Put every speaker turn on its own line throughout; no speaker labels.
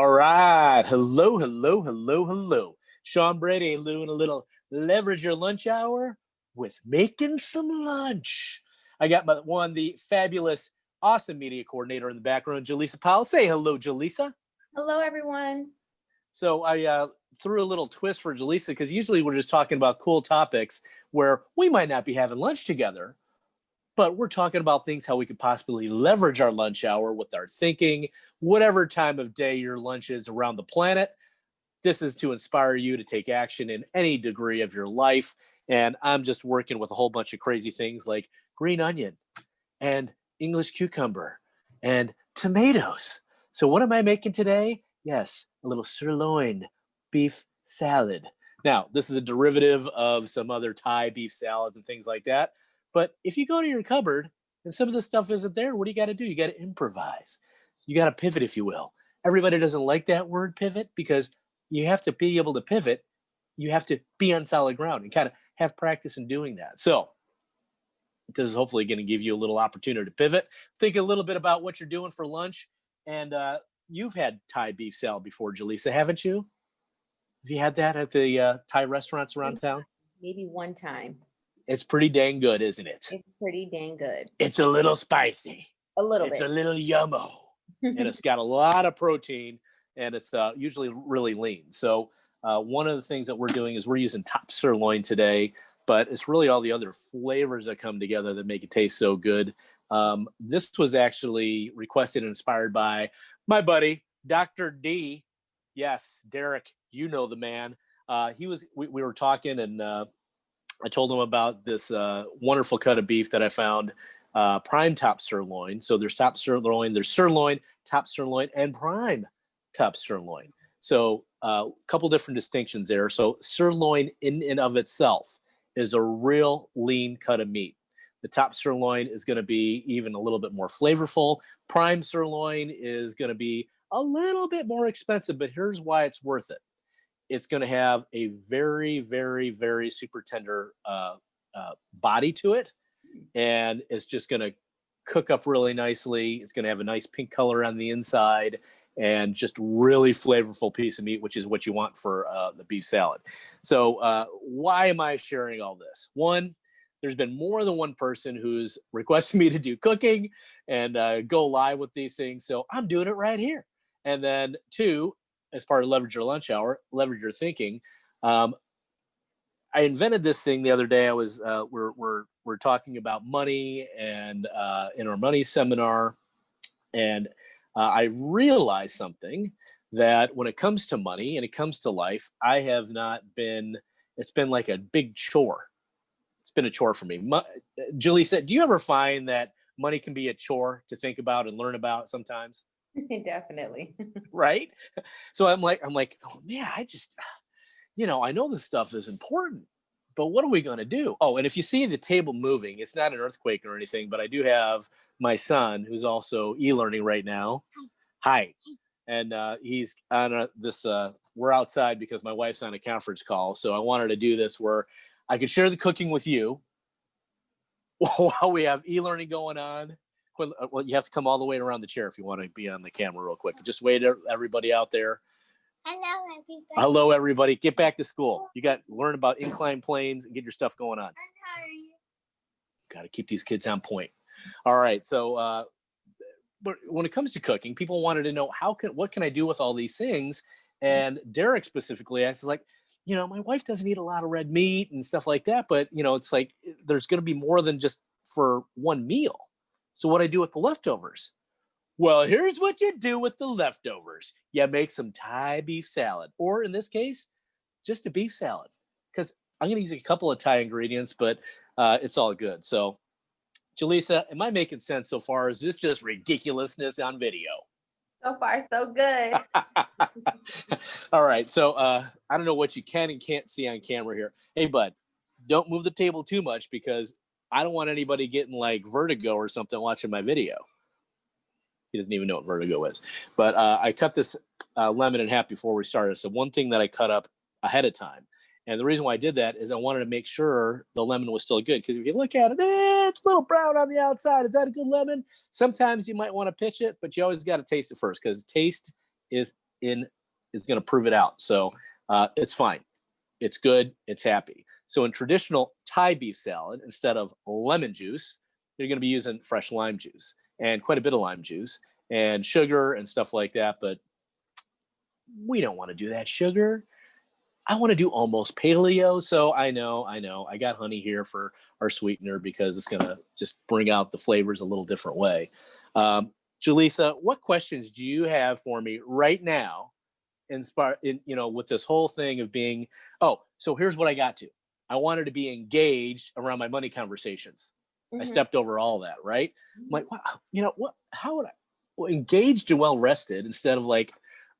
All right. Hello, hello, hello, hello. Sean Brady doing a little leverage your lunch hour with making some lunch. I got the fabulous, awesome media coordinator in the background, Julisa Powell. Say hello, Julisa.
Hello, everyone.
So I threw a little twist for Julisa because usually we're just talking about cool topics where we might not be having lunch together, but we're talking about things how we could possibly leverage our lunch hour with our thinking, whatever time of day your lunch is around the planet. This is to inspire you to take action in any degree of your life. And I'm just working with a whole bunch of crazy things like green onion and English cucumber and tomatoes. So what am I making today? Yes, a little sirloin beef salad. Now, this is a derivative of some other Thai beef salads and things like that. But if you go to your cupboard and some of this stuff isn't there, what do you got to do? You got to improvise. You got to pivot, if you will. Everybody doesn't like that word pivot because you have to be able to pivot. You have to be on solid ground and kind of have practice in doing that. So this is hopefully going to give you a little opportunity to pivot. Think a little bit about what you're doing for lunch. And you've had Thai beef salad before, Julisa, haven't you? Have you had that at the Thai restaurants around town?
Maybe one time.
It's pretty dang good, isn't it?
It's pretty dang good.
It's a little spicy.
A little bit.
It's a little yummo. And it's got a lot of protein, and it's usually really lean. So one of the things that we're doing is we're using top sirloin today, but it's really all the other flavors that come together that make it taste so good. This was actually requested and inspired by my buddy, Dr. D. Yes, Derek, you know the man. We were talking, and I told him about this wonderful cut of beef that I found, Prime Top Sirloin. So there's Top Sirloin, there's Sirloin, Top Sirloin, and Prime Top Sirloin. So a couple different distinctions there. So sirloin in and of itself is a real lean cut of meat. The top sirloin is going to be even a little bit more flavorful. Prime sirloin is going to be a little bit more expensive, but here's why it's worth it. It's going to have a very, very, very super tender body to it. And it's just going to cook up really nicely. It's going to have a nice pink color on the inside and just really flavorful piece of meat, which is what you want for the beef salad. So why am I sharing all this? One, there's been more than one person who's requested me to do cooking and go live with these things. So I'm doing it right here. And then two, as part of Leverage Your Lunch Hour, Leverage Your Thinking, I invented this thing the other day. I was we're talking about money and in our money seminar, and I realized something, that when it comes to money and it comes to life, I have not been. It's been like a big chore. It's been a chore for me. Julie said, "Do you ever find that money can be a chore to think about and learn about sometimes?"
Definitely.
Right. So I'm like, oh man, I know this stuff is important, but what are we going to do? Oh, and if you see the table moving, it's not an earthquake or anything, but I do have my son who's also e-learning right now. Hi. And he's on we're outside because my wife's on a conference call. So I wanted to do this where I could share the cooking with you while we have e-learning going on. Well, you have to come all the way around the chair if you want to be on the camera real quick. Just wait, everybody out there.
Hello, everybody.
Hello, everybody. Get back to school. You got to learn about inclined planes and get your stuff going on.
How are you?
Got to keep these kids on point. All right. So, but when it comes to cooking, people wanted to know what can I do with all these things? And Derek specifically asked, like, my wife doesn't eat a lot of red meat and stuff like that, but it's like there's going to be more than just for one meal. So what I do with the leftovers? Well, here's what you do with the leftovers. You make some Thai beef salad, or in this case, just a beef salad, because I'm going to use a couple of Thai ingredients, but it's all good. So, Julisa, am I making sense so far? Is this just ridiculousness on video?
So far, so good.
All right. So I don't know what you can and can't see on camera here. Hey, bud, don't move the table too much because I don't want anybody getting like vertigo or something watching my video. He doesn't even know what vertigo is. But I cut this lemon in half before we started. So one thing that I cut up ahead of time. And the reason why I did that is I wanted to make sure the lemon was still good. Because if you look at it, it's a little brown on the outside. Is that a good lemon? Sometimes you might want to pitch it, but you always got to taste it first because taste is in is going to prove it out. So it's fine. It's good. It's happy. So in traditional Thai beef salad, instead of lemon juice, you're going to be using fresh lime juice and quite a bit of lime juice and sugar and stuff like that. But we don't want to do that sugar. I want to do almost paleo. So I know. I got honey here for our sweetener because it's going to just bring out the flavors a little different way. Julisa, what questions do you have for me right now? With this whole thing of being, so here's what I got to. I wanted to be engaged around my money conversations. I stepped over all that, right? I'm like, wow, how would engaged and well rested instead of like,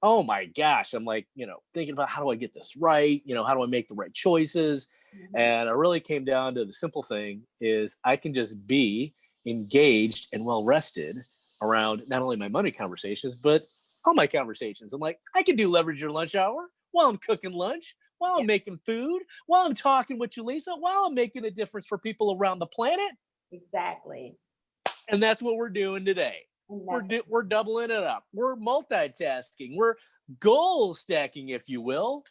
oh my gosh, I'm like, thinking about how do I get this right? How do I make the right choices? And I really came down to the simple thing is I can just be engaged and well rested around not only my money conversations, but all my conversations. I'm like, I can do leverage your lunch hour while I'm cooking lunch, while I'm making food, while I'm talking with Julisa, while I'm making a difference for people around the planet.
Exactly.
And that's what we're doing today. We're doubling it up. We're multitasking. We're goal stacking, if you will,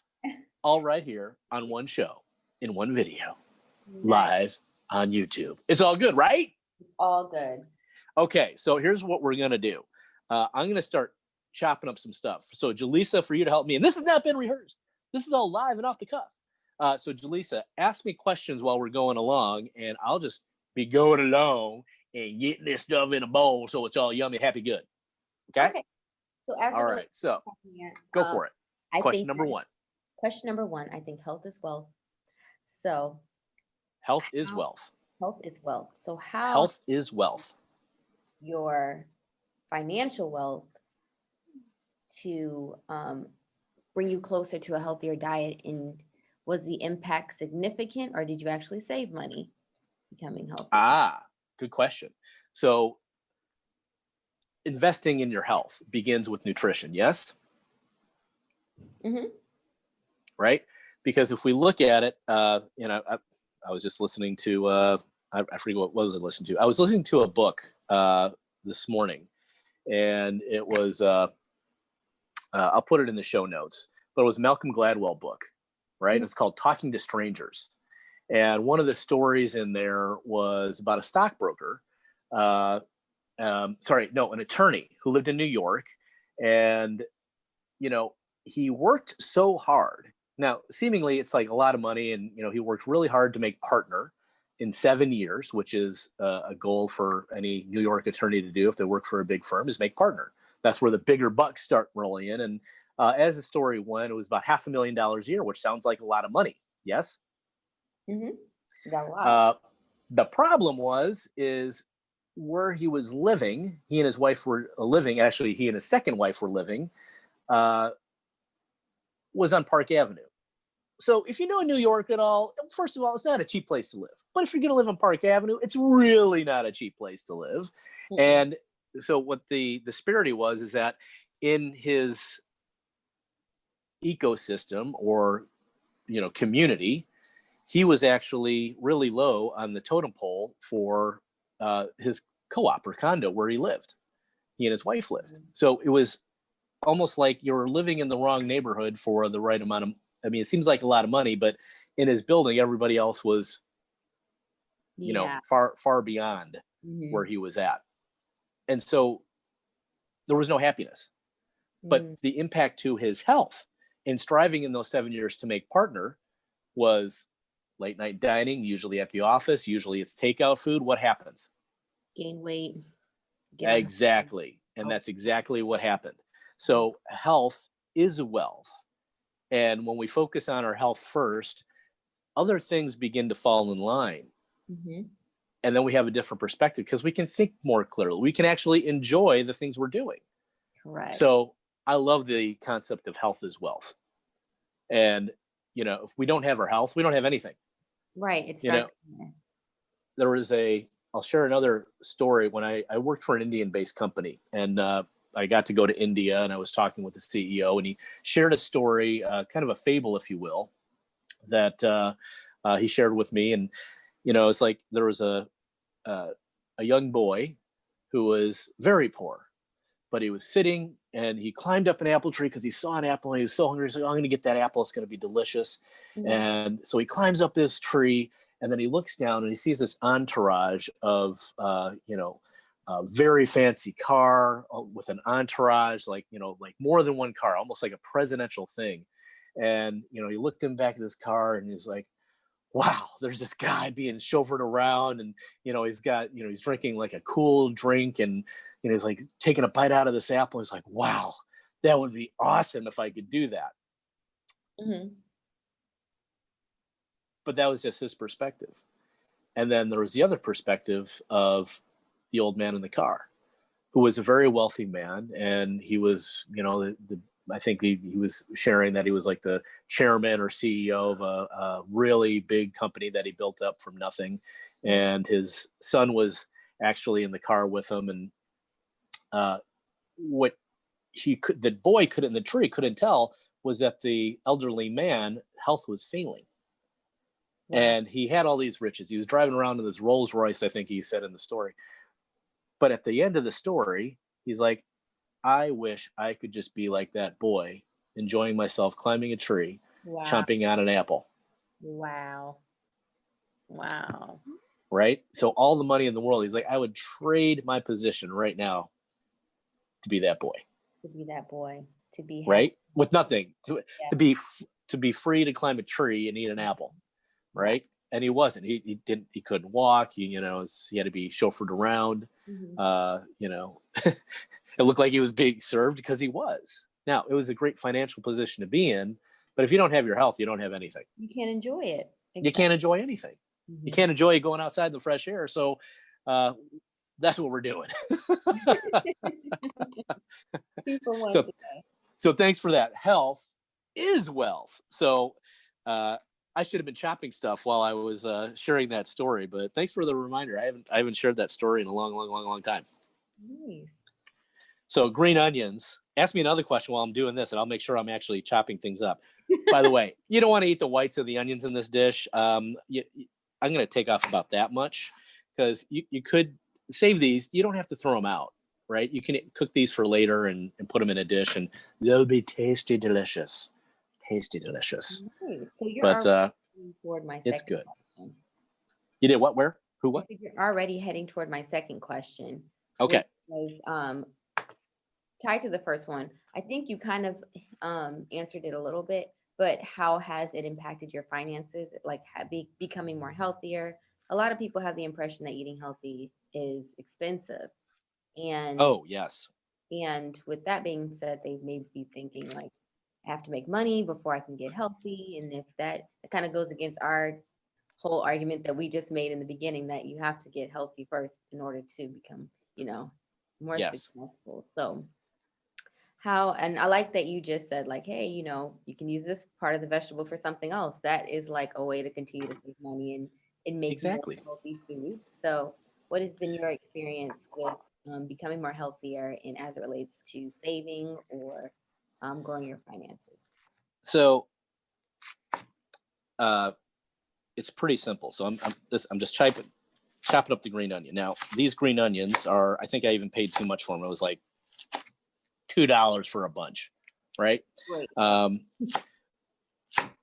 all right here on one show in one video, live on YouTube. It's all good, right?
All good.
Okay, so here's what we're going to do. I'm going to start chopping up some stuff. So Julisa, for you to help me, and this has not been rehearsed. This is all live and off the cuff. So Julisa, ask me questions while we're going along, and I'll just be going along and getting this stuff in a bowl so it's all yummy, happy, good. Okay?
So
all right, so go for it. Question number one,
I think health is wealth. So
health is wealth.
Health is wealth. So how
health is wealth.
Your financial wealth to bring you closer to a healthier diet, and was the impact significant, or did you actually save money becoming healthy?
Good question. So investing in your health begins with nutrition, yes? Right? Because if we look at it, I was just listening to, I forget what was I listening to. I was listening to a book this morning, and it was, I'll put it in the show notes, but it was Malcolm Gladwell book, right? It's called Talking to Strangers. And one of the stories in there was about a stockbroker, an attorney who lived in New York. And, he worked so hard. Now, seemingly it's like a lot of money. And, he worked really hard to make partner in 7 years, which is a goal for any New York attorney to do if they work for a big firm, is make partner. That's where the bigger bucks start rolling in. And as the story went, it was about $500,000 a year, which sounds like a lot of money. Yes? The problem is where he was living, he and his wife were living, actually he and his second wife were living, was on Park Avenue. So if you know New York at all, first of all, it's not a cheap place to live. But if you're going to live on Park Avenue, it's really not a cheap place to live. And so what the disparity was is that in his ecosystem or, community, he was actually really low on the totem pole for his co-op or condo where he lived. He and his wife lived. So it was almost like you were living in the wrong neighborhood for the right amount of, it seems like a lot of money, but in his building, everybody else was, far, far beyond where he was at. And so there was no happiness, but the impact to his health in striving in those 7 years to make partner was late night dining, usually at the office, usually it's takeout food. What happens?
Gain weight.
Exactly. And that's exactly what happened. So health is wealth. And when we focus on our health first, other things begin to fall in line. And then we have a different perspective because we can think more clearly. We can actually enjoy the things we're doing.
Correct.
So I love the concept of health is wealth. And, if we don't have our health, we don't have anything.
Right. It starts.
There was I'll share another story when I worked for an Indian-based company, and I got to go to India, and I was talking with the CEO, and he shared a story, kind of a fable, if you will, that he shared with me. And, it's like there was a young boy who was very poor, but he was sitting and he climbed up an apple tree because he saw an apple and he was so hungry. He's like, oh, I'm going to get that apple. It's going to be delicious.
Mhm.
And so he climbs up this tree, and then he looks down and he sees this entourage of, a very fancy car with an entourage, like more than one car, almost like a presidential thing. And, he looked him back at this car and he's like, wow, there's this guy being chauffeured around, and he's drinking like a cool drink, and he's like taking a bite out of this apple. He's like, wow, that would be awesome if I could do that.
Mhm.
But that was just his perspective. And then there was the other perspective of the old man in the car, who was a very wealthy man, and he was, I think he was sharing that he was like the chairman or CEO of a really big company that he built up from nothing. And his son was actually in the car with him. And what the boy in the tree couldn't tell was that the elderly man health was failing.
Wow.
And he had all these riches. He was driving around in this Rolls Royce, I think he said in the story. But at the end of the story, he's like, I wish I could just be like that boy, enjoying myself, climbing a tree,
Wow.
chomping on an apple.
Wow. Wow.
Right? So all the money in the world, he's like, I would trade my position right now to be that boy.
To be that boy. To be happy.
Right? With nothing. To be free to climb a tree and eat an apple. Right? And he wasn't. He couldn't walk. He had to be chauffeured around.
Mm-hmm.
It looked like he was being served because he was. Now, it was a great financial position to be in, but if you don't have your health, you don't have anything.
You can't enjoy it. Exactly.
You can't enjoy anything.
Mm-hmm.
You can't enjoy going outside in the fresh air. So that's what we're doing. So thanks for that. Health is wealth. So I should have been chopping stuff while I was sharing that story, but thanks for the reminder. I haven't shared that story in a long time.
Nice.
So green onions. Ask me another question while I'm doing this, and I'll make sure I'm actually chopping things up. By the way, you don't want to eat the whites of the onions in this dish. I'm going to take off about that much, because you could save these. You don't have to throw them out, right? You can cook these for later and put them in a dish, and they'll be tasty, delicious. Tasty, delicious.
Nice. So you're already toward my second
it's good.
question.
You did what? Where? Who? What?
You're already heading toward my second question.
Okay.
Which was tied to the first one. I think you kind of answered it a little bit, but how has it impacted your finances? Like becoming more healthier? A lot of people have the impression that eating healthy is expensive. And
oh, yes.
And with that being said, they may be thinking like, I have to make money before I can get healthy. And if that kind of goes against our whole argument that we just made in the beginning, that you have to get healthy first in order to become, more successful. So and I like that you just said like, hey, you can use this part of the vegetable for something else. That is like a way to continue to save money and make more healthy foods. So what has been your experience with becoming more healthier and as it relates to saving or growing your finances?
So it's pretty simple. So I'm just chopping up the green onion. Now, these green onions I think I even paid too much for them. It was like $2 for a bunch, right?
Right.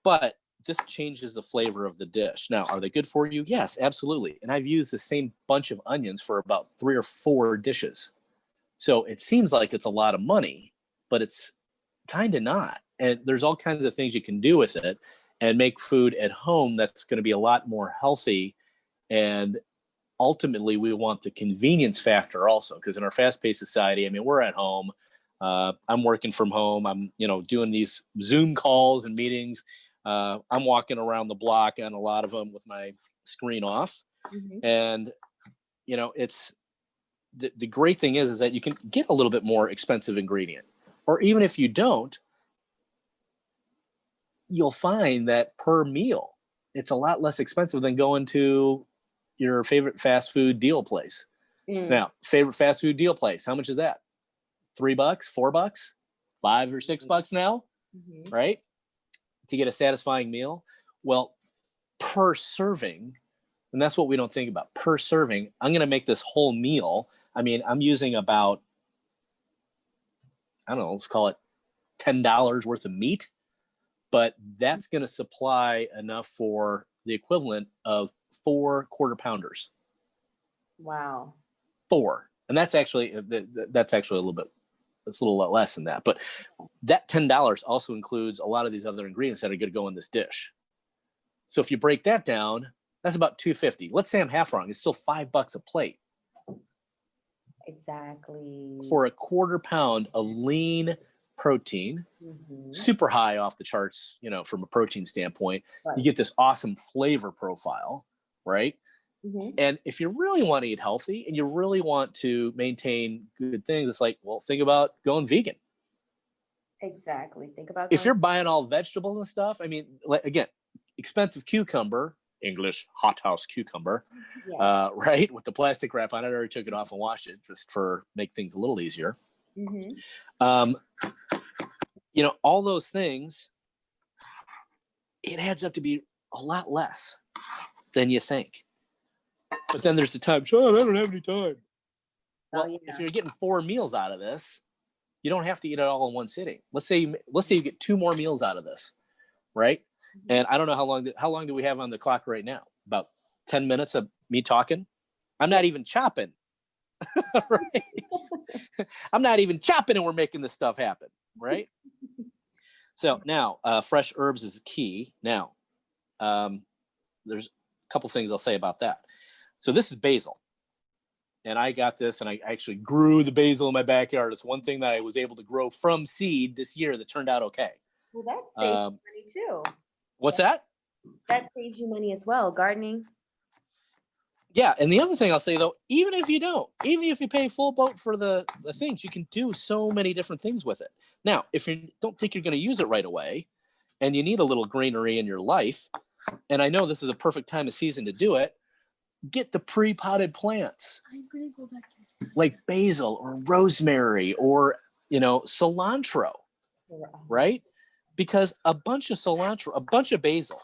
But this changes the flavor of the dish. Now, are they good for you? Yes, absolutely. And I've used the same bunch of onions for about 3 or 4 dishes. So it seems like it's a lot of money, but it's kind of not. And there's all kinds of things you can do with it and make food at home that's going to be a lot more healthy. And ultimately, we want the convenience factor also, because in our fast-paced society, I mean, we're at home. I'm working from home. I'm, doing these Zoom calls and meetings. I'm walking around the block on a lot of them with my screen off.
Mm-hmm.
And, it's the great thing is that you can get a little bit more expensive ingredient, or even if you don't, you'll find that per meal, it's a lot less expensive than going to your favorite fast food deal place. Now, favorite fast food deal place, how much is that? $3, $4, $5 or $6 now, right? To get a satisfying meal. Well, per serving, and that's what we don't think about. Per serving, I'm going to make this whole meal. I mean, I'm using about I don't know, let's call it $10 worth of meat, but that's going to supply enough for the equivalent of 4 quarter pounders.
Wow.
4. And that's actually a little bit, it's a little less than that. But that $10 also includes a lot of these other ingredients that are going to go in this dish. So if you break that down, that's about $2.50. Let's say I'm half wrong. It's still $5 a plate.
Exactly.
For a quarter pound of lean protein, super high off the charts, you know, from a protein standpoint. Right. You get this awesome flavor profile, right? And if you really want to eat healthy and you really want to maintain good things, it's like, well, think about going vegan.
Exactly. Think about
if you're buying all vegetables and stuff. I mean, again, expensive cucumber, English hothouse cucumber, right? With the plastic wrap on it. I already took it off and washed it just for make things a little easier. You know, all those things, it adds up to be a lot less than you think. But then there's the time, John, I don't have any time. Well, if you're getting 4 meals out of this, you don't have to eat it all in one sitting. Let's say you get 2 more meals out of this, right? And I don't know how long do we have on the clock right now? About 10 minutes of me talking. I'm not even chopping. Right? I'm not even chopping, and we're making this stuff happen, right? So now, fresh herbs is key. Now, there's a couple things I'll say about that. So this is basil. And I got this, and I actually grew the basil in my backyard. It's one thing that I was able to grow from seed this year that turned out okay.
Well, that saves you money too.
What's that?
That saves you money as well, gardening.
Yeah, and the other thing I'll say, though, even if you pay full boat for the things, you can do so many different things with it. Now, if you don't think you're going to use it right away, and you need a little greenery in your life, and I know this is a perfect time of season to do it, get the pre-potted plants. I'm gonna go back to like basil or rosemary or, you know, cilantro, right? Because a bunch of cilantro, a bunch of basil,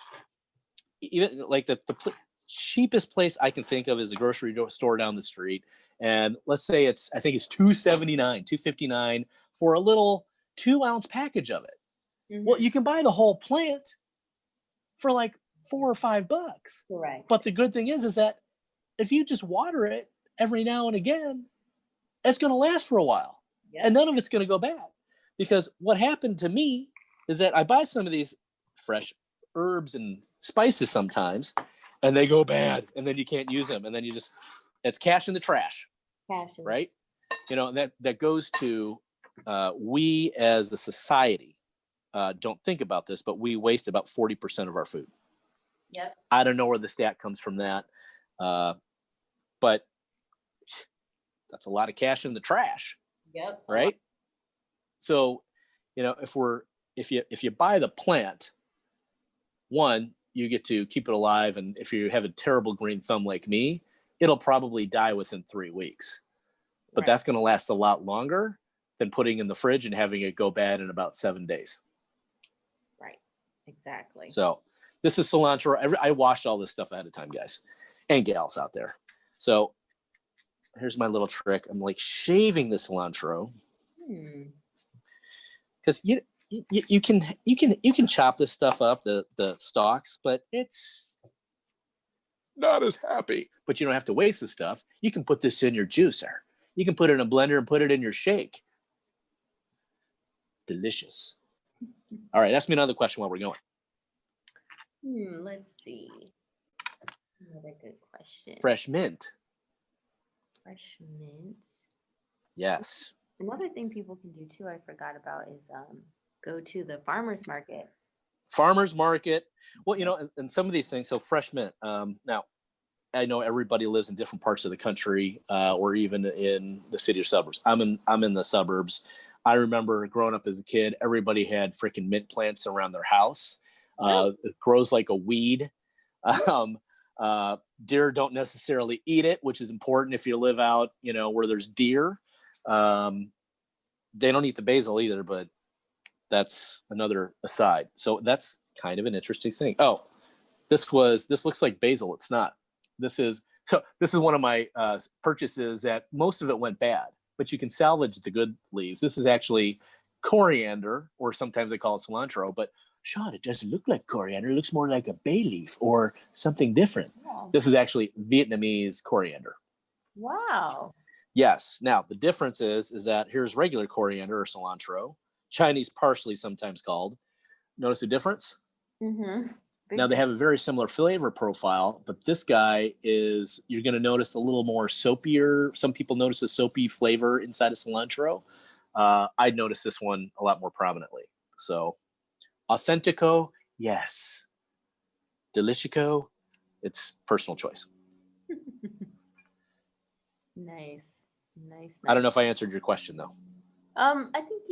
even like the cheapest place I can think of is a grocery store down the street. And let's say I think it's $2.79, $2.59 for a little 2-ounce package of it. Well, you can buy the whole plant for like $4 or $5.
Correct.
But the good thing is that if you just water it every now and again, it's going to last for a while. Yep. And none of it's going to go bad. Because what happened to me is that I buy some of these fresh herbs and spices sometimes, and they go bad, and then you can't use them. And then it's cash in the trash. Right? You know, that goes to we as a society don't think about this, but we waste about 40% of our food.
Yep.
I don't know where the stat comes from that. But that's a lot of cash in the trash.
Yep.
Right. So, you know, if you buy the plant, one, you get to keep it alive. And if you have a terrible green thumb like me, it'll probably die within 3 weeks. But that's going to last a lot longer than putting in the fridge and having it go bad in about 7 days.
Right. Exactly.
So this is cilantro. I washed all this stuff ahead of time, guys and gals out there. So here's my little trick. I'm like shaving the cilantro because you can chop this stuff up, the stalks, but it's not as happy. But you don't have to waste the stuff. You can put this in your juicer. You can put it in a blender and put it in your shake. Delicious. All right, ask me another question while we're going.
Let's see. Another good question.
Fresh mint.
Fresh mint.
Yes.
Another thing people can do too, I forgot about, is go to the farmer's market.
Farmer's market. Well, you know, and some of these things. So fresh mint. Now, I know everybody lives in different parts of the country, or even in the city or suburbs. I'm in the suburbs. I remember growing up as a kid, everybody had freaking mint plants around their house. It grows like a weed. Deer don't necessarily eat it, which is important if you live out, you know, where there's deer. They don't eat the basil either, but that's another aside. So that's kind of an interesting thing. Oh, this looks like basil. It's not. This is one of my purchases that most of it went bad. but you can salvage the good leaves. This is actually coriander, or sometimes they call it cilantro, but Sean, it doesn't look like coriander. It looks more like a bay leaf or something different.
Wow.
This is actually Vietnamese coriander.
Wow.
Yes. Now, the difference is that here's regular coriander or cilantro, Chinese parsley sometimes called. Notice the difference?
Mm-hmm.
Now, they have a very similar flavor profile, but this guy is, you're going to notice a little more soapier. Some people notice a soapy flavor inside of cilantro. I'd notice this one a lot more prominently. So, Authentico, yes. Delicico, it's personal choice.
Nice.
I don't know if I answered your question, though.
I think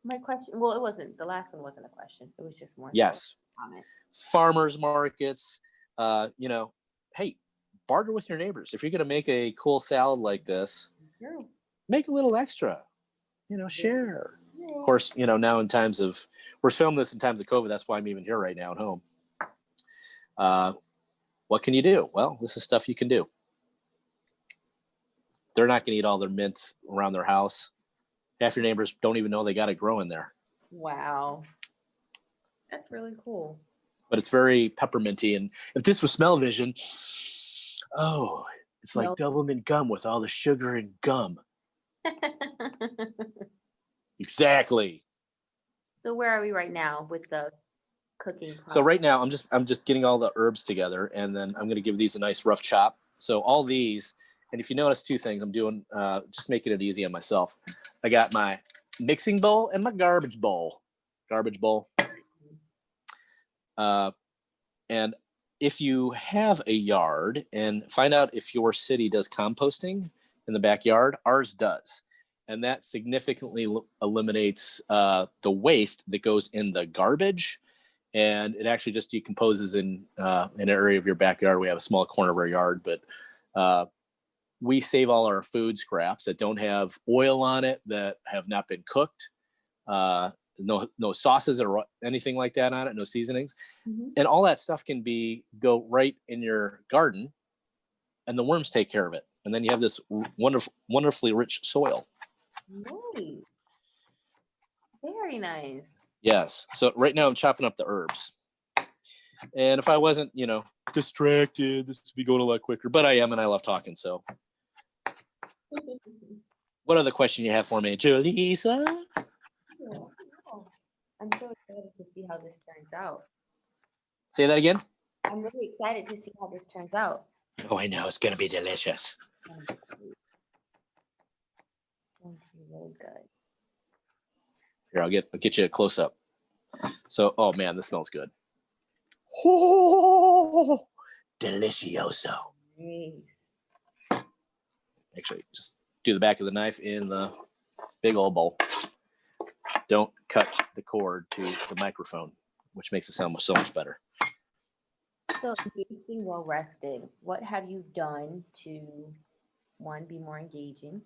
my question, well, it wasn't, the last one wasn't a question. It was just more.
Yes.
Comment.
Farmers markets, hey, barter with your neighbors. If you're going to make a cool salad like this,
True.
make a little extra, share.
Yeah.
Of course, now in times of, we're filming this in times of COVID. That's why I'm even here right now at home. What can you do? Well, this is stuff you can do. They're not going to eat all their mints around their house. Half your neighbors don't even know they got it growing there.
Wow. That's really cool.
But it's very pepperminty. And if this was smell-o-vision, it's like double mint gum with all the sugar and gum. Exactly.
So where are we right now with the cooking process?
So right now I'm just getting all the herbs together, and then I'm going to give these a nice rough chop. So all these, and if you notice two things I'm doing, just making it easy on myself. I got my mixing bowl and my garbage bowl. And if you have a yard, and find out if your city does composting in the backyard, ours does. And that significantly eliminates the waste that goes in the garbage. And it actually just decomposes in an area of your backyard. We have a small corner of our yard, but we save all our food scraps that don't have oil on it, that have not been cooked, no sauces or anything like that on it, no seasonings.
Mm-hmm.
And all that stuff can go right in your garden, and the worms take care of it. And then you have this wonderfully rich soil.
Nice. Very nice.
Yes. So right now I'm chopping up the herbs. And if I wasn't, distracted, this would be going a lot quicker. But I am, and I love talking. So what other question you have for me, Julisa?
Oh, I'm so excited to see how this turns out.
Say that again?
I'm really excited to see how this turns out.
Oh, I know. It's going to be delicious.
It's going to be really good.
Here, I'll get you a close up. So, oh man, this smells good. Oh, delicioso.
Nice.
Actually, just do the back of the knife in the big old bowl. Don't cut the cord to the microphone, which makes it sound so much better.
So, being well rested, what have you done to, one, be more engaging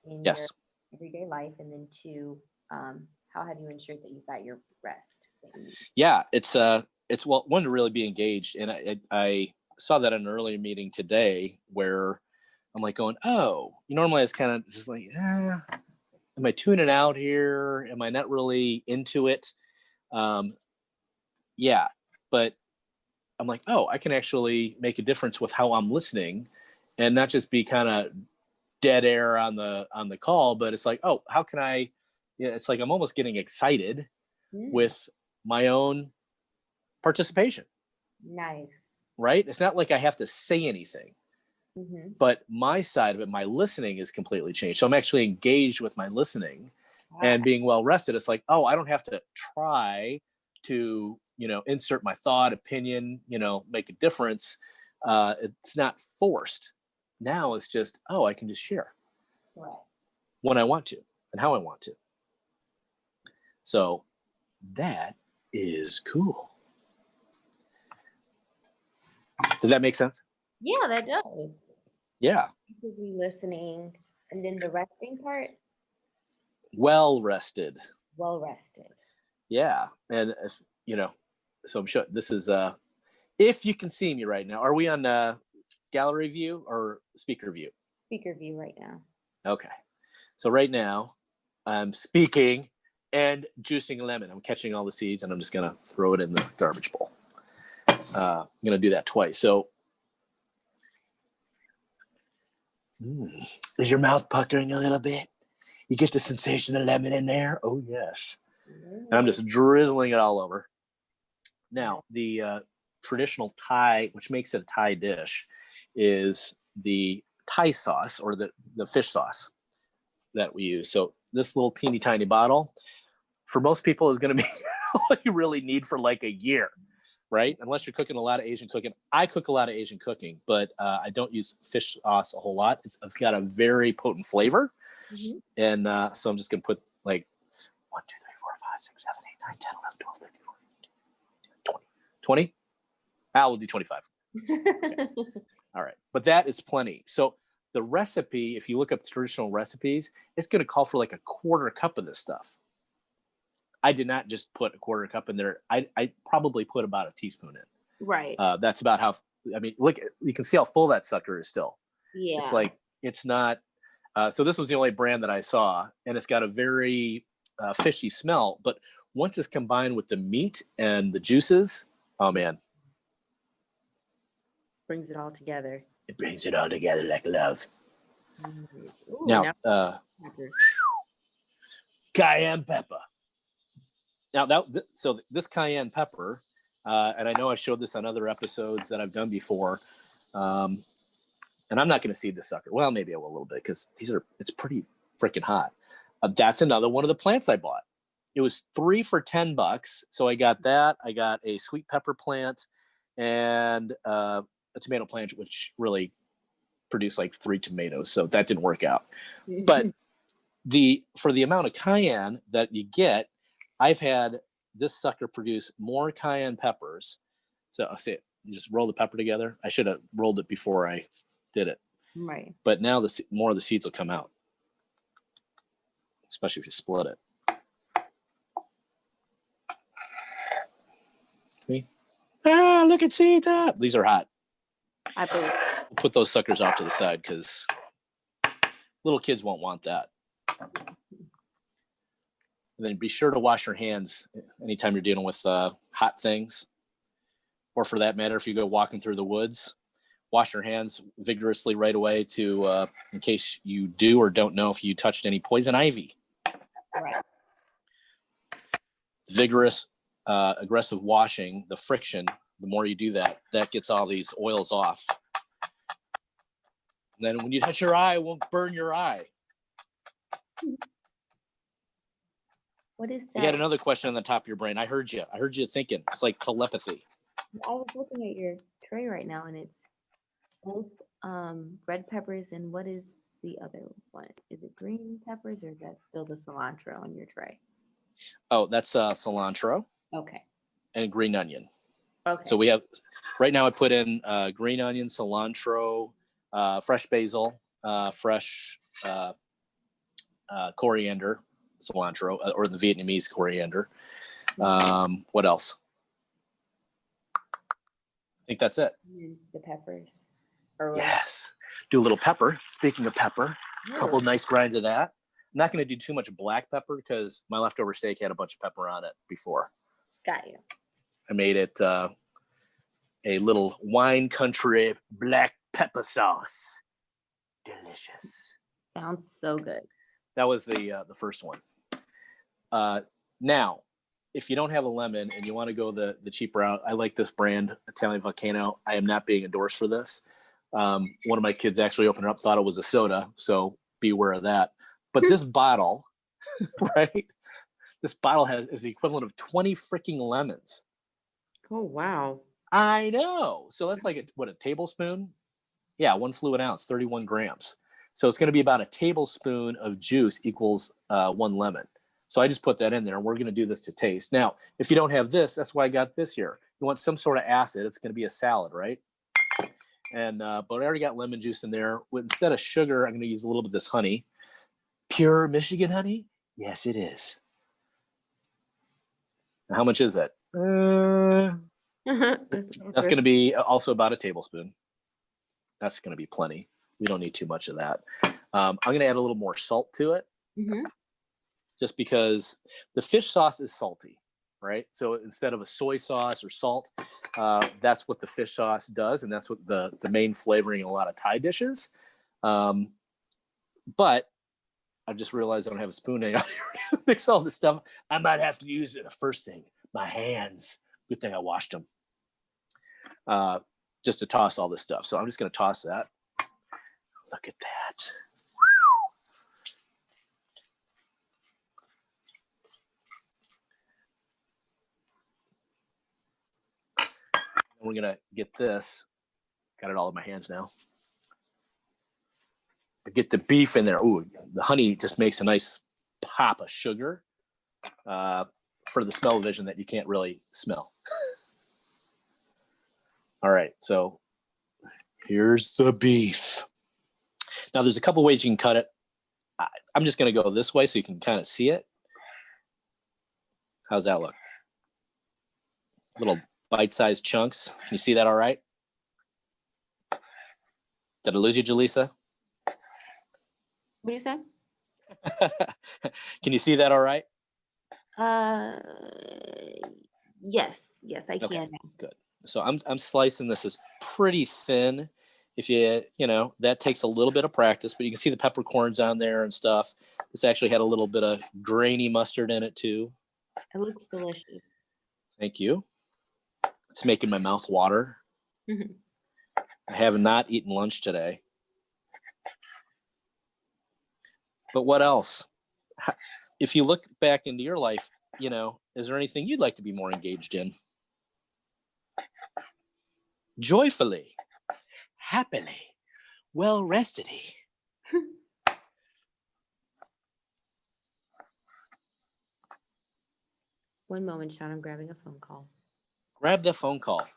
in your everyday life, and then two, how have you ensured that you've got your rest that you need?
Yeah, it's one to really be engaged, and I saw that in an earlier meeting today where I'm like going, normally it's kind of just like, am I tuning out here? Am I not really into it? Yeah, but I'm like, I can actually make a difference with how I'm listening, and not just be kind of dead air on the call, but it's like, how can I? Yeah, it's like I'm almost getting excited with my own participation.
Nice.
Right? It's not like I have to say anything, but my side of it, my listening is completely changed. So I'm actually engaged with my listening and being well rested. It's like, I don't have to try to, insert my thought, opinion, make a difference. It's not forced. Now it's just, I can just share when I want to and how I want to. So that is cool. Does that make sense?
Yeah, that does.
Yeah.
Actively listening, and then the resting part.
Well rested. Yeah, and so I'm sure this is if you can see me right now. Are we on gallery view or speaker view?
Speaker view right now.
Okay, So right now, I'm speaking and juicing a lemon. I'm catching all the seeds, and I'm just gonna throw it in the garbage bowl. I'm gonna do that twice. So, is your mouth puckering a little bit? You get the sensation of lemon in there. Oh yes. And I'm just drizzling it all over. Now, the traditional Thai, which makes it a Thai dish, is the Thai sauce or the fish sauce that we use. So this little teeny tiny bottle, for most people, is going to be all you really need for like a year, right? Unless you're cooking a lot of Asian cooking. I cook a lot of Asian cooking, but I don't use fish sauce a whole lot. It's got a very potent flavor. And so I'm just going to put like 1, 2, 3, 4, 5, 6, 7, 8, 9, 10, 11, 12, 13, 14, 20. We'll do 25. Okay. All right. But that is plenty. So the recipe, if you look up traditional recipes, it's going to call for like a 1/4 cup of this stuff. I did not just put a 1/4 cup in there. I probably put about a teaspoon in.
Right.
That's about how, I mean, look, you can see how full that sucker is still.
Yeah.
It's like, it's not. So this was the only brand that I saw, and it's got a very fishy smell. But once it's combined with the meat and the juices, oh man.
Brings it all together.
It brings it all together like love.
Ooh,
Now, cayenne pepper. Now, so this cayenne pepper, and I know I showed this on other episodes that I've done before, and I'm not going to seed this sucker. Well, maybe I will a little bit because it's pretty freaking hot. That's another one of the plants I bought. It was 3 for $10. So I got that. I got a sweet pepper plant and a tomato plant, which really produced like 3 tomatoes. So that didn't work out. But for the amount of cayenne that you get, I've had this sucker produce more cayenne peppers. So I'll say it. You just roll the pepper together. I should have rolled it before I did it.
Right.
But now more of the seeds will come out, especially if you split it. See? Look at seeds up. These are hot.
I believe.
We'll put those suckers off to the side because little kids won't want that. And then be sure to wash your hands anytime you're dealing with hot things. Or for that matter, if you go walking through the woods, wash your hands vigorously right away in case you do or don't know if you touched any poison ivy.
Right.
Vigorous, aggressive washing, the friction, the more you do that gets all these oils off. And then when you touch your eye, it won't burn your eye.
What is that?
You had another question on the top of your brain. I heard you thinking. It's like telepathy.
I was looking at your tray right now, and it's both red peppers and what is the other one? Is it green peppers or is that still the cilantro on your tray?
Oh, that's cilantro.
Okay.
And green onion.
Okay.
So we have, right now I put in green onion, cilantro, fresh basil, fresh coriander, cilantro, or the Vietnamese coriander. What else? I think that's it.
The peppers.
Yes. Do a little pepper. Speaking of pepper, a couple of nice grinds of that. I'm not going to do too much black pepper because my leftover steak had a bunch of pepper on it before.
Got you.
I made it a little wine country black pepper sauce. Delicious.
Sounds so good.
That was the first one. Now, if you don't have a lemon and you want to go the cheap route, I like this brand, Italian Volcano. I am not being endorsed for this. One of my kids actually opened it up, thought it was a soda, so be aware of that. But this bottle, right? This bottle is the equivalent of 20 freaking lemons.
Oh, wow.
I know. So that's like a tablespoon? Yeah, 1 fluid ounce, 31 grams. So it's going to be about a tablespoon of juice equals 1 lemon. So I just put that in there, and we're going to do this to taste. Now, if you don't have this, that's why I got this here. You want some sort of acid. It's going to be a salad, right? And but I already got lemon juice in there. Instead of sugar, I'm going to use a little bit of this honey. Pure Michigan honey? Yes, it is. Now, how much is that? That's going to be also about a tablespoon. That's going to be plenty. We don't need too much of that. I'm going to add a little more salt to it, just because the fish sauce is salty, right? So instead of a soy sauce or salt, that's what the fish sauce does, and that's what the main flavoring in a lot of Thai dishes. But I just realized I don't have a spoon out here to mix all this stuff. I might have to use it. The first thing, my hands. Good thing I washed them. Just to toss all this stuff. So I'm just going to toss that. Look at that. We're going to get this. Got it all in my hands now. Get the beef in there. Ooh, the honey just makes a nice pop of sugar for the smell-o-vision that you can't really smell. All right, so here's the beef. Now, there's a couple ways you can cut it. I'm just going to go this way so you can kind of see it. How's that look? Little bite-sized chunks. Can you see that all right? Did I lose you, Julisa?
What do you say?
Can you see that all right?
Yes, I
Okay,
can.
good. So I'm slicing this as pretty thin. If you know, that takes a little bit of practice, but you can see the peppercorns on there and stuff. This actually had a little bit of grainy mustard in it too.
It looks delicious.
Thank you. It's making my mouth water. I have not eaten lunch today. But what else? If you look back into your life, you know, is there anything you'd like to be more engaged in? Joyfully, happily, well-restedly.
One moment, Sean. I'm grabbing a phone call.
Grab the phone call.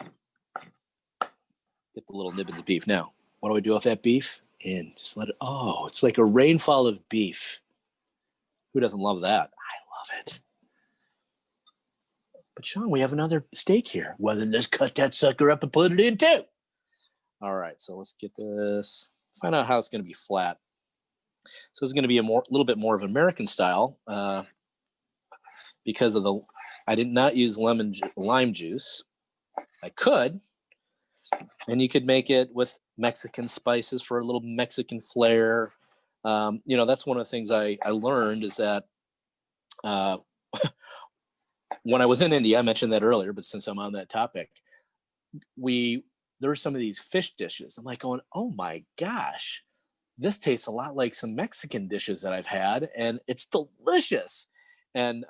Get the little nib of the beef. Now, what do I do with that beef? And just let it, oh, it's like a rainfall of beef. Who doesn't love that? I love it. But Sean, we have another steak here. Well, then let's cut that sucker up and put it in too. All right, so let's get this. Find out how it's going to be flat. So it's going to be a little bit more of American style because of I did not use lime juice. I could, and you could make it with Mexican spices for a little Mexican flair. You know, that's one of the things I learned is that when I was in India, I mentioned that earlier, but since I'm on that topic, there were some of these fish dishes. I'm like going, oh my gosh, this tastes a lot like some Mexican dishes that I've had, and it's delicious. And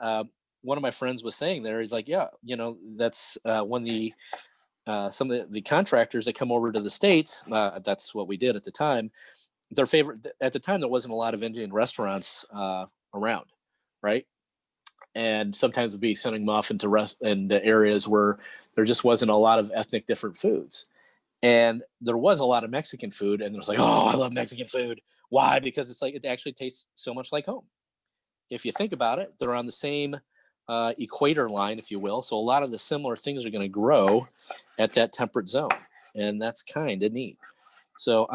one of my friends was saying there, he's like, yeah, you know, that's when some of the contractors that come over to the States, that's what we did at the time. Their favorite at the time, there wasn't a lot of Indian restaurants around, right? And sometimes we'd be sending them off into areas where there just wasn't a lot of ethnic different foods. And there was a lot of Mexican food, and it was like, oh, I love Mexican food. Why? Because it's like it actually tastes so much like home. If you think about it, they're on the same equator line, if you will. So a lot of the similar things are going to grow at that temperate zone, and that's kind of neat. So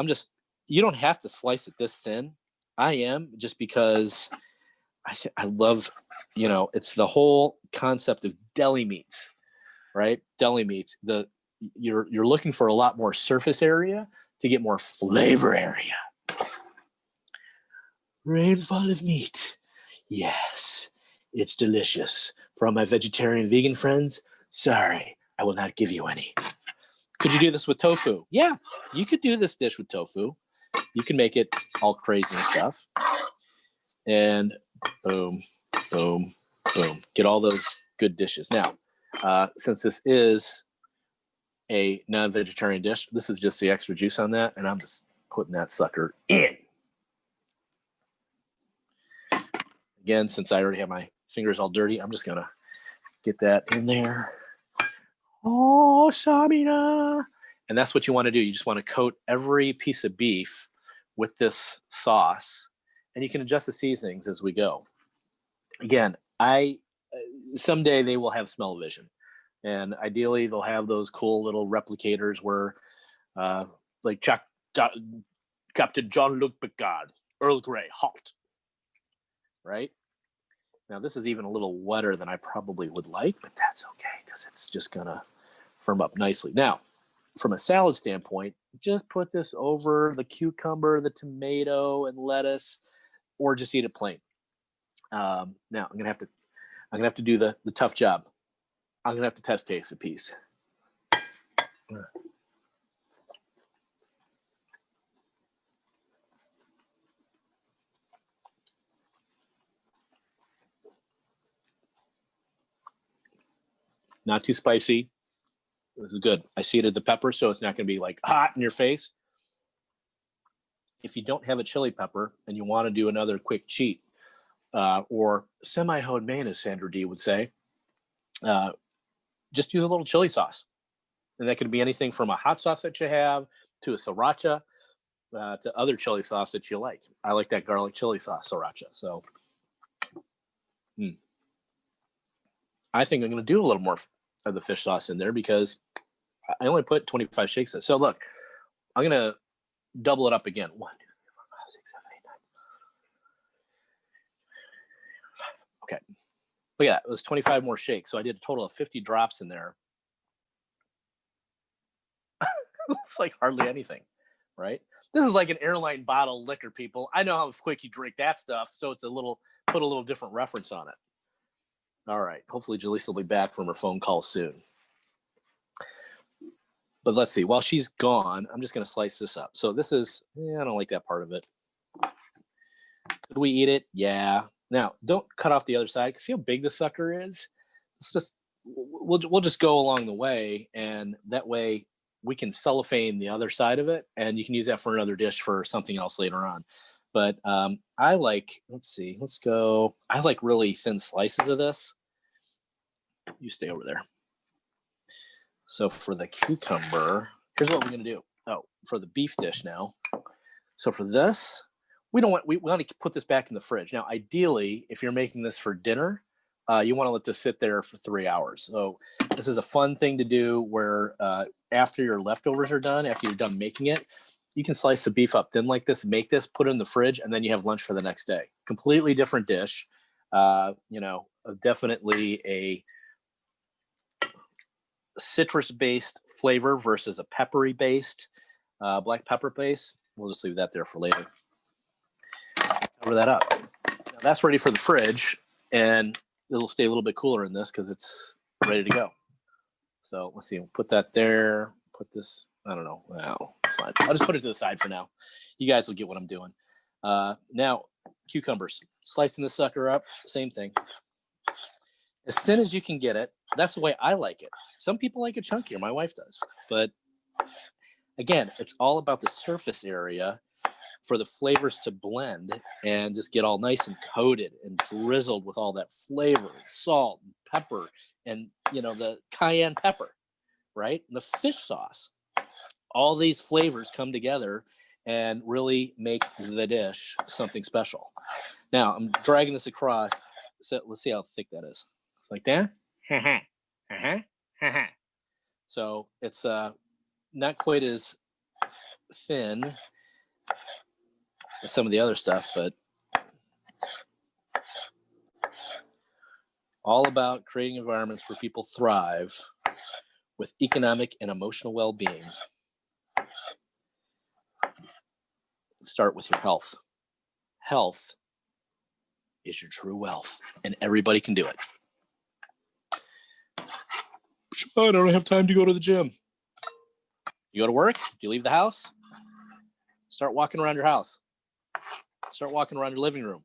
you don't have to slice it this thin. I am, just because I love, you know, it's the whole concept of deli meats, right? Deli meats. You're looking for a lot more surface area to get more flavor area. Rainfall of meat. Yes, it's delicious. For all my vegetarian vegan friends, sorry, I will not give you any. Could you do this with tofu? Yeah, you could do this dish with tofu. You can make it all crazy and stuff. And boom, boom, boom. Get all those good dishes. Now, since this is a non-vegetarian dish, this is just the extra juice on that, and I'm just putting that sucker in. Again, since I already have my fingers all dirty, I'm just going to get that in there. Oh, Samina. And that's what you want to do. You just want to coat every piece of beef with this sauce, and you can adjust the seasonings as we go. Again, someday they will have smell-o-vision, and ideally they'll have those cool little replicators where like Chuck Captain Jean-Luc Picard, Earl Grey, hot. Right? Now, this is even a little wetter than I probably would like, but that's okay because it's just going to firm up nicely. Now, from a salad standpoint, just put this over the cucumber, the tomato, and lettuce, or just eat it plain. Now, I'm gonna have to do the tough job. I'm gonna have to taste a piece. Not too spicy. This is good. I seeded the pepper, so it's not going to be like hot in your face. If you don't have a chili pepper and you want to do another quick cheat, or semi-honed mayonnaise, Sandra D would say, just use a little chili sauce. And that could be anything from a hot sauce that you have to a sriracha, to other chili sauce that you like. I like that garlic chili sauce, sriracha. So I think I'm going to do a little more of the fish sauce in there because I only put 25 shakes in. So look, I'm going to double it up again. 1, 2, 3, 4, 5, 6, 7, 8, 9. Okay. Look at that. It was 25 more shakes. So I did a total of 50 drops in there. It's like hardly anything, right? This is like an airline bottle of liquor, people. I know how quick you drink that stuff. So it's put a little different reference on it. All right. Hopefully Julisa will be back from her phone call soon. But let's see. While she's gone, I'm just going to slice this up. So this is, I don't like that part of it. Could we eat it? Yeah. Now, don't cut off the other side. See how big the sucker is? We'll just go along the way, and that way we can cellophane the other side of it, and you can use that for another dish for something else later on. But I like, I like really thin slices of this. You stay over there. So for the cucumber, here's what we're going to do. Oh, for the beef dish now. So for this, we want to put this back in the fridge. Now, ideally, if you're making this for dinner, you want to let this sit there for 3 hours. So this is a fun thing to do where after your leftovers are done, after you're done making it, you can slice the beef up thin like this, make this, put it in the fridge, and then you have lunch for the next day. Completely different dish. Definitely a citrus-based flavor versus a peppery-based, black pepper base. We'll just leave that there for later. Cover that up. Now that's ready for the fridge, and it'll stay a little bit cooler in this because it's ready to go. So let's see. We'll put that there. Put this. I don't know. Well, it's fine. I'll just put it to the side for now. You guys will get what I'm doing. Now, cucumbers. Slicing the sucker up. Same thing. As thin as you can get it. That's the way I like it. Some people like it chunkier. My wife does. But again, it's all about the surface area for the flavors to blend and just get all nice and coated and drizzled with all that flavor and salt and pepper and, the cayenne pepper, right? And the fish sauce. All these flavors come together and really make the dish something special. Now, I'm dragging this across. So let's see how thick that is. It's like that. So it's not quite as thin as some of the other stuff, but all about creating environments where people thrive with economic and emotional well-being. Start with your health. Health is your true wealth, and everybody can do it. I don't have time to go to the gym. You go to work? Do you leave the house? Start walking around your house. Start walking around your living room.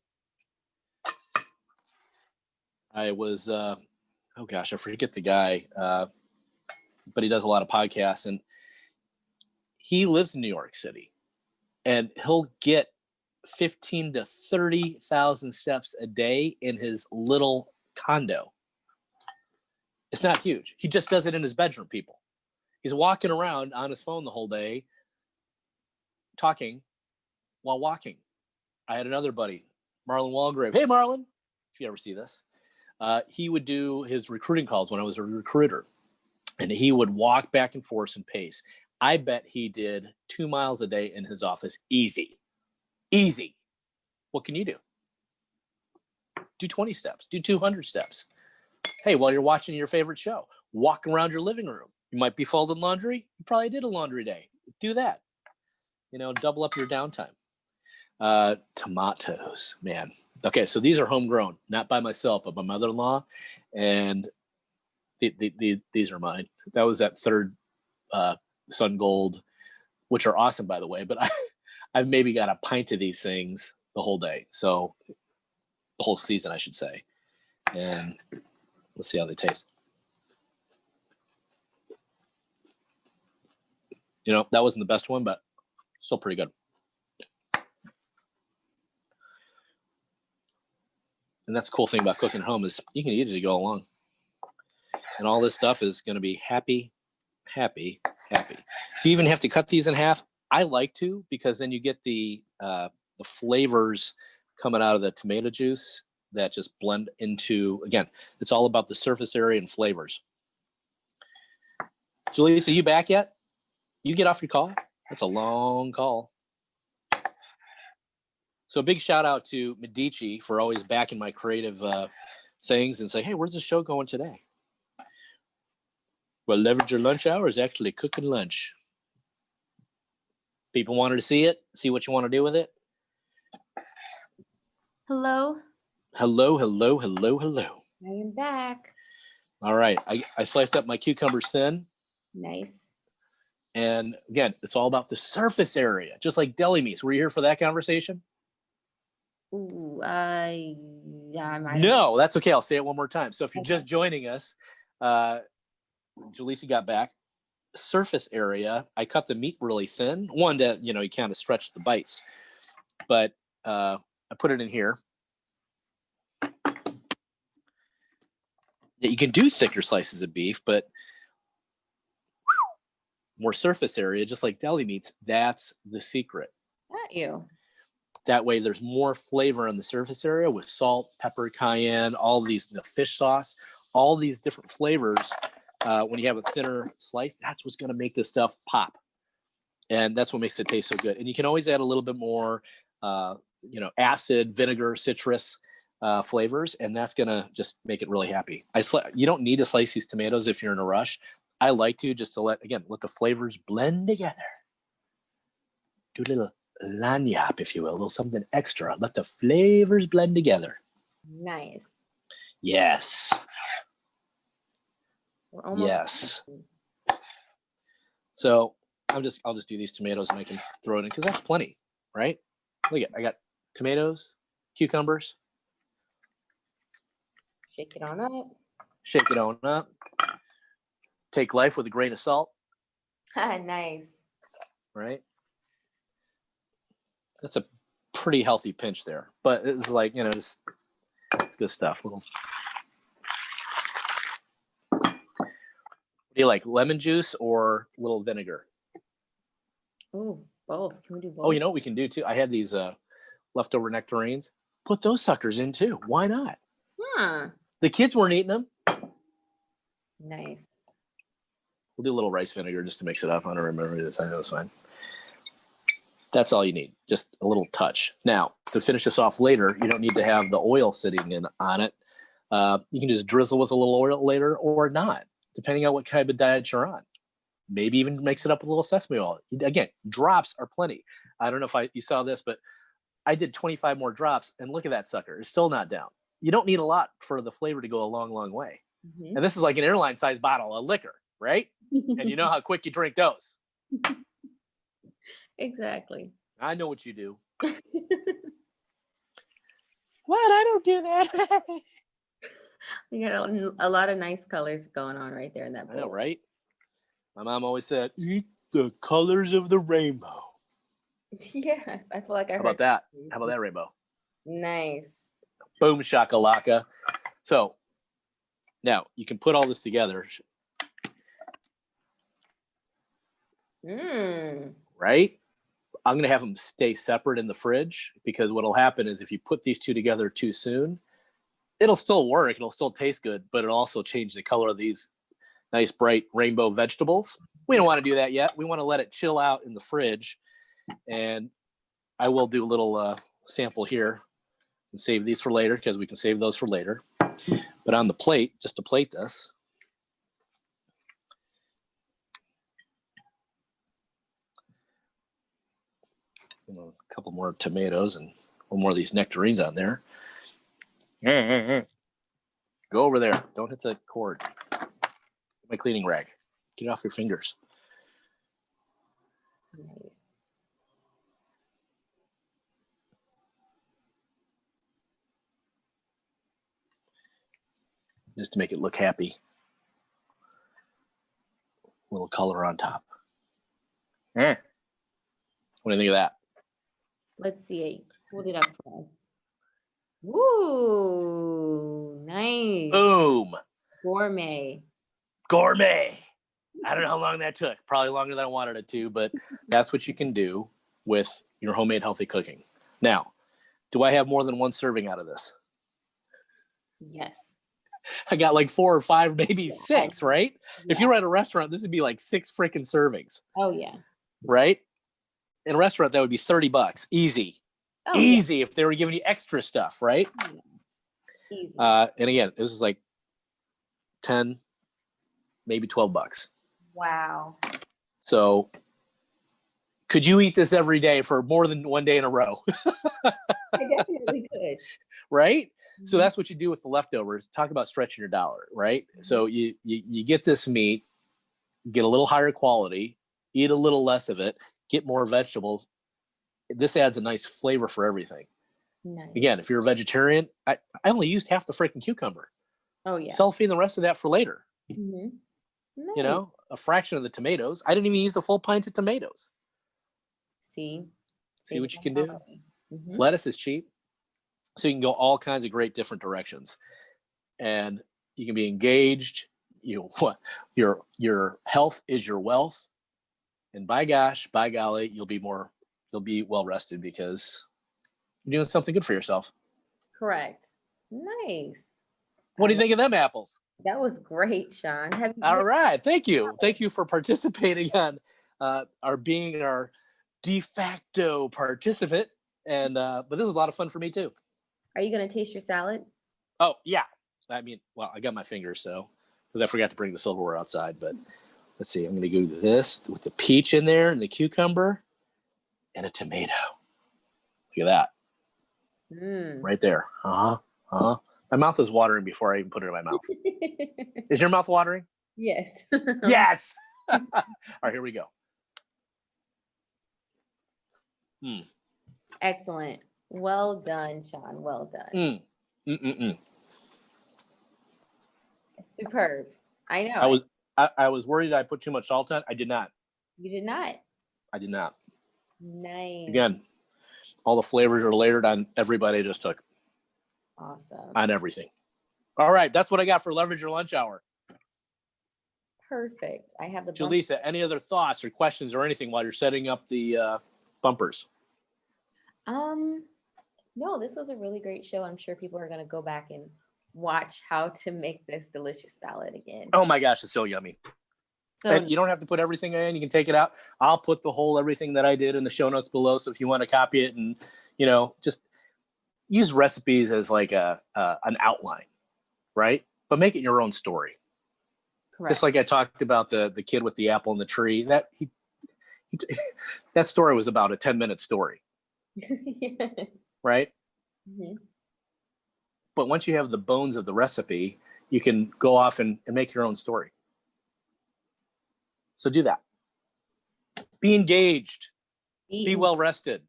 I was, I forget the guy, but he does a lot of podcasts, and he lives in New York City, and he'll get 15 to 30,000 steps a day in his little condo. It's not huge. He just does it in his bedroom, people. He's walking around on his phone the whole day, talking while walking. I had another buddy, Marlon Walgrave. Hey, Marlon, if you ever see this. He would do his recruiting calls when I was a recruiter, and he would walk back and forth and pace. I bet he did 2 miles a day in his office. Easy. Easy. What can you do? Do 20 steps, do 200 steps. Hey, while you're watching your favorite show, walk around your living room. You might be folding laundry. You probably did a laundry day. Do that. You know, double up your downtime. Tomatoes, man. Okay, so these are homegrown, not by myself, but by my mother-in-law. And these are mine. That was that third Sun Gold, which are awesome, by the way. But I've maybe got a pint of these things the whole day. So the whole season, I should say. And let's see how they taste. You know, that wasn't the best one, but still pretty good. And that's the cool thing about cooking at home is you can eat it to go along. And all this stuff is going to be happy, happy, happy. You even have to cut these in half. I like to, because then you get the flavors coming out of the tomato juice that just blend into, again, it's all about the surface area and flavors. Julisa, you back yet? You get off your call? That's a long call. So big shout out to Medici for always backing my creative things and say, hey, where's the show going today? Well, leverage your lunch hour is actually cooking lunch. People wanted to see it, see what you want to do with it.
Hello.
Hello, hello, hello, hello.
I am back.
All right. I sliced up my cucumbers thin.
Nice.
And again, it's all about the surface area, just like deli meats. Were you here for that conversation?
Ooh, yeah, I might have.
No, that's okay. I'll say it one more time. So if you're just joining us, Julisa got back. Surface area, I cut the meat really thin. One to, you know, you kind of stretch the bites. But I put it in here. You can do thicker slices of beef, but more surface area, just like deli meats, that's the secret.
Got you.
That way there's more flavor on the surface area with salt, pepper, cayenne, all these, the fish sauce, all these different flavors. When you have a thinner slice, that's what's going to make this stuff pop. And that's what makes it taste so good. And you can always add a little bit more, acid, vinegar, citrus flavors, and that's going to just make it really happy. You don't need to slice these tomatoes if you're in a rush. I like to just to let the flavors blend together. Do a little lagniappe, if you will, a little something extra. Let the flavors blend together.
Nice.
Yes.
We're almost.
Yes. So I'll just do these tomatoes and I can throw it in because that's plenty, right? Look at, I got tomatoes, cucumbers.
Shake it on up.
Shake it on up. Take life with a grain of salt.
Nice.
Right? That's a pretty healthy pinch there. But it's like, it's good stuff. Do you like lemon juice or little vinegar?
Oh, both. Can we do both?
Oh, you know what we can do too? I had these leftover nectarines. Put those suckers in too. Why not?
Huh.
The kids weren't eating them.
Nice.
We'll do a little rice vinegar just to mix it up. I don't remember this. I know it's fine. That's all you need. Just a little touch. Now, to finish this off later, you don't need to have the oil sitting on it. You can just drizzle with a little oil later or not, depending on what kind of diet you're on. Maybe even mix it up with a little sesame oil. Again, drops are plenty. I don't know if you saw this, but I did 25 more drops, and look at that sucker. It's still not down. You don't need a lot for the flavor to go a long, long way. Mm-hmm. And this is like an airline-sized bottle of liquor, right? And you know how quick you drink those.
Exactly.
I know what you do. What? I don't do that.
You got a lot of nice colors going on right there in that bowl.
I know, right? My mom always said, eat the colors of the rainbow.
Yes, I feel like I heard.
How about that? How about that rainbow?
Nice.
Boom shakalaka. So now you can put all this together. Right? I'm going to have them stay separate in the fridge because what'll happen is if you put these two together too soon, it'll still work. It'll still taste good, but it'll also change the color of these nice bright rainbow vegetables, We don't want to do that yet. We want to let it chill out in the fridge. And I will do a little sample here and save these for later because we can save those for later. But on the plate, just to plate this, a couple more tomatoes and one more of these nectarines on there. Go over there. Don't hit the cord. Get my cleaning rag. Get it off your fingers. Just to make it look happy. A little color on top. What do you think of that?
Let's see. What did I try? Woo, nice.
Boom.
Gourmet.
I don't know how long that took. Probably longer than I wanted it to, but that's what you can do with your homemade healthy cooking. Now, do I have more than one serving out of this?
Yes.
I got like 4 or 5, maybe 6, right? Yeah. If you were at a restaurant, this would be like 6 freaking servings.
Oh, yeah.
Right? In a restaurant, that would be $30. Easy. Oh, easy, yeah. If they were giving you extra stuff, right? Yeah. Easy. And again, this is like 10, maybe $12.
Wow.
So could you eat this every day for more than one day in a row?
I definitely could.
Right? Mm-hmm. So that's what you do with the leftovers. Talk about stretching your dollar, right? Mm-hmm. So you get this meat, get a little higher quality, eat a little less of it, get more vegetables. This adds a nice flavor for everything. Nice. Again, if you're a vegetarian, I only used half the freaking cucumber.
Oh, yeah.
Cellophane the rest of that for later.
Mm-hmm. Nice.
You know, a fraction of the tomatoes. I didn't even use the full pint of tomatoes.
See
what you can do. Mm-hmm. Lettuce is cheap, so you can go all kinds of great different directions, and you can be engaged. Your health is your wealth, and by golly, you'll be well rested because you're doing something good for yourself.
Correct. Nice.
What do you think of them apples?
That was great, Sean.
All right. Thank you. Thank you for participating on our de facto participant. And but this was a lot of fun for me too.
Are you going to taste your salad?
Oh, yeah. I mean, well, I got my fingers, so because I forgot to bring the silverware outside. But let's see. I'm going to go to this with the peach in there and the cucumber and a tomato. Look at that. Right there. My mouth is watering before I even put it in my mouth. Is your mouth watering?
Yes.
Yes. All right, here we go.
Excellent. Well done, Sean. Well done. Superb. I know.
I was worried I put too much salt on. I did not.
You did not?
I did not.
Nice.
Again, all the flavors are layered on everybody I just took.
Awesome.
On everything. All right. That's what I got for Leverage Your Lunch Hour.
Perfect. I have the
Julisa, any other thoughts or questions or anything while you're setting up the bumpers?
No, this was a really great show. I'm sure people are going to go back and watch how to make this delicious salad again.
Oh my gosh, it's so yummy. And you don't have to put everything in. You can take it out. I'll put the whole everything that I did in the show notes below. So if you want to copy it and, just use recipes as like an outline, right? But make it your own story.
Correct.
Just like I talked about the kid with the apple in the tree. That story was about a 10-minute story.
Yeah.
Right?
Mm-hmm.
But once you have the bones of the recipe, you can go off and make your own story. So do that. Be engaged. Be well rested.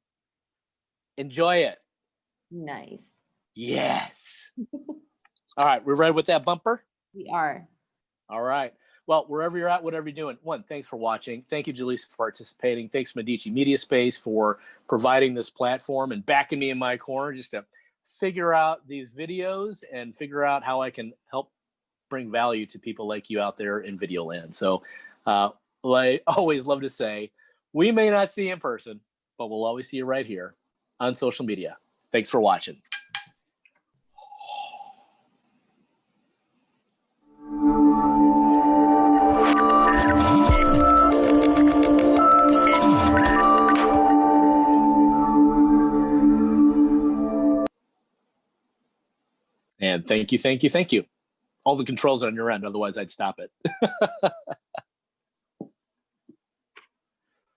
Enjoy it.
Nice.
Yes. All right. We're ready with that bumper?
We are.
All right. Well, wherever you're at, whatever you're doing, thanks for watching. Thank you, Julisa, for participating. Thanks, Medici MediaSpace, for providing this platform and backing me in my corner just to figure out these videos and figure out how I can help bring value to people like you out there in video land. So I always love to say, we may not see you in person, but we'll always see you right here on social media. Thanks for watching. And thank you. All the controls on your end. Otherwise, I'd stop it.